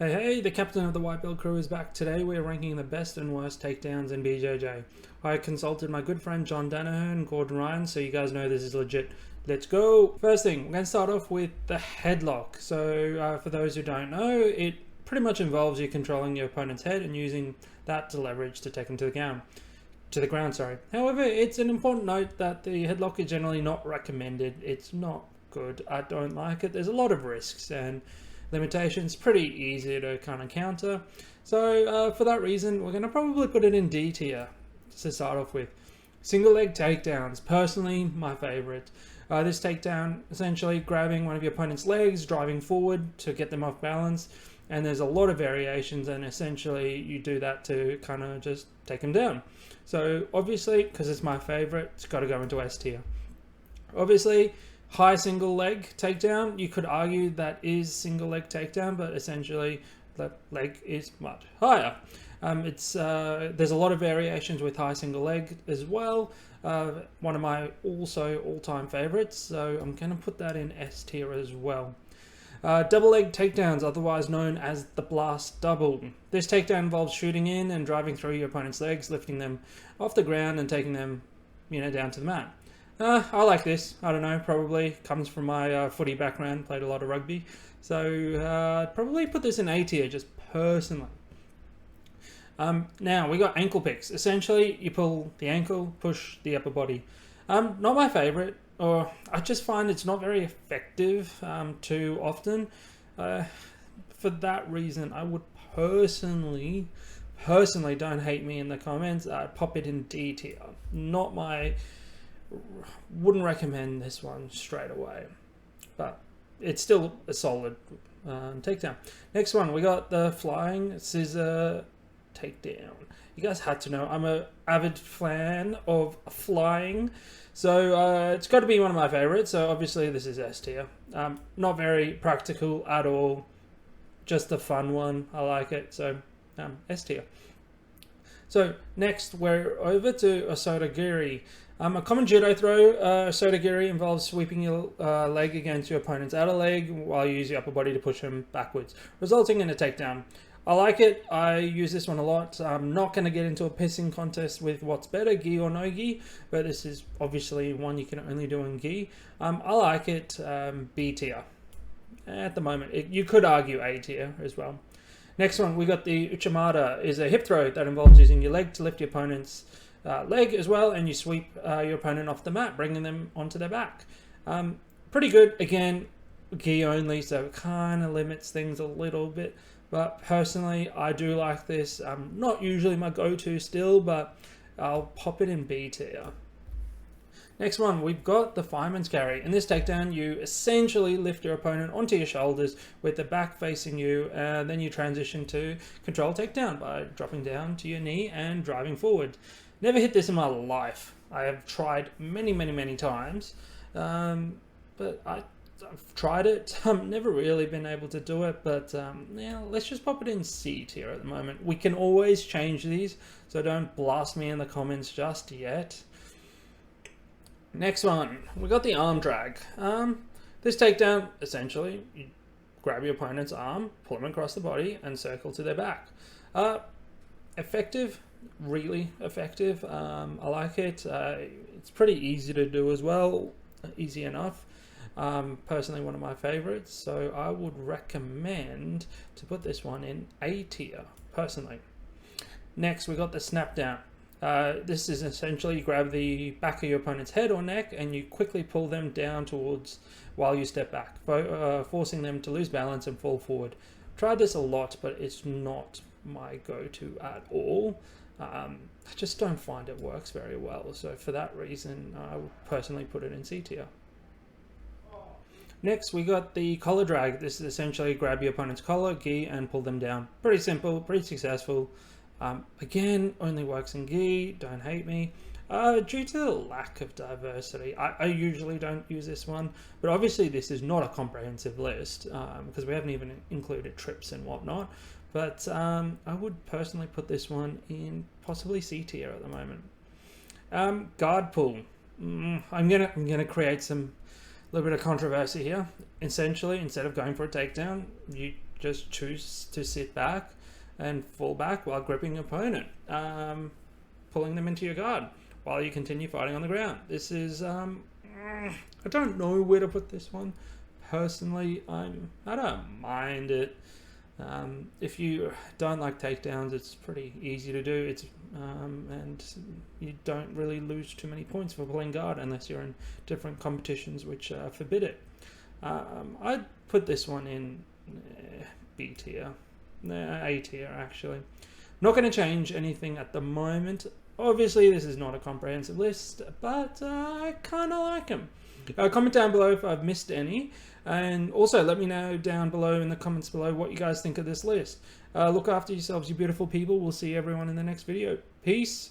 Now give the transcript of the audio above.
Hey, the captain of the White Belt crew is back. Today we are ranking the best and worst takedowns in BJJ. I consulted my good friend John Danaher and Gordon Ryan, so you guys know this is legit. Let's go! First thing, we're going to start off with the headlock. So for those who don't know, it pretty much involves you controlling your opponent's head and using that to leverage to take them to the ground. However, it's an important note that the headlock is generally not recommended. It's not good. I don't like it. There's a lot of risks and limitations, pretty easy to kind of counter. So for that reason, we're going to probably put it in D tier to start off with. Single leg takedowns, personally my favorite. This takedown, essentially grabbing one of your opponent's legs, driving forward to get them off balance. And there's a lot of variations, and essentially you do that to kind of just take them down. So obviously, because it's my favorite, it's got to go into S tier. Obviously, high single leg takedown, you could argue that is single leg takedown, but essentially the leg is much higher. There's a lot of variations with high single leg as well. One of my also all-time favorites, so I'm going to put that in S tier as well. Double leg takedowns, otherwise known as the blast double. This takedown involves shooting in and driving through your opponent's legs, lifting them off the ground and taking them, down to the mat. I like this. I don't know, probably comes from my footy background, played a lot of rugby. So I'd probably put this in A tier, just personally. Now, we got ankle picks. Essentially, you pull the ankle, push the upper body. Not my favorite, or I just find it's not very effective too often. For that reason, I would personally, don't hate me in the comments, I'd pop it in D tier. Wouldn't recommend this one straight away, but it's still a solid takedown. Next one, we got the flying scissor takedown. You guys had to know I'm an avid fan of flying, so it's got to be one of my favorites. So obviously this is S tier. Not very practical at all, just a fun one. I like it, so S tier. So next we're over to Osotogiri. A common judo throw, Osotogiri, involves sweeping your leg against your opponent's outer leg while you use your upper body to push him backwards, resulting in a takedown. I like it. I use this one a lot. I'm not going to get into a pissing contest with what's better, gi or no gi, but this is obviously one you can only do in gi. I like it. B tier. At the moment, you could argue A tier as well. Next one, we got the Uchimata, is a hip throw that involves using your leg to lift your opponent's leg as well, and you sweep your opponent off the mat, bringing them onto their back. Pretty good. Again, gi only, so it kind of limits things a little bit. But personally, I do like this. Not usually my go-to still, but I'll pop it in B tier. Next one, we've got the Fireman's carry. In this takedown, you essentially lift your opponent onto your shoulders with the back facing you, and then you transition to control takedown by dropping down to your knee and driving forward. Never hit this in my life. I have tried many times, but I've tried it. I've never really been able to do it, but yeah, let's just pop it in C tier at the moment. We can always change these, so don't blast me in the comments just yet. Next one, we got the arm drag. This takedown, essentially, you grab your opponent's arm, pull them across the body, and circle to their back. Effective, really effective. I like it. It's pretty easy to do as well, easy enough. Personally, one of my favorites, so I would recommend to put this one in A tier, personally. Next, we got the Snapdown. This is essentially you grab the back of your opponent's head or neck and you quickly pull them down towards while you step back, forcing them to lose balance and fall forward. Tried this a lot, but it's not my go-to at all. I just don't find it works very well, so for that reason, I would personally put it in C tier. Next, we got the collar drag. This is essentially grab your opponent's collar, gi, and pull them down. Pretty simple, pretty successful. Again, only works in gi, don't hate me. Due to the lack of diversity, I usually don't use this one, but obviously this is not a comprehensive list because we haven't even included trips and whatnot. But I would personally put this one in possibly C tier at the moment. Guard pull. I'm gonna create some little bit of controversy here. Essentially, instead of going for a takedown, you just choose to sit back and fall back while gripping your opponent, pulling them into your guard while you continue fighting on the ground. This is, I don't know where to put this one. Personally, I don't mind it. If you don't like takedowns, it's pretty easy to do. It's and you don't really lose too many points for pulling guard unless you're in different competitions which forbid it. I'd put this one in B tier, A tier actually. Not going to change anything at the moment. Obviously, this is not a comprehensive list, but I kind of like them. Comment down below if I've missed any, and also let me know down below in the comments below what you guys think of this list. Look after yourselves, you beautiful people. We'll see everyone in the next video. Peace.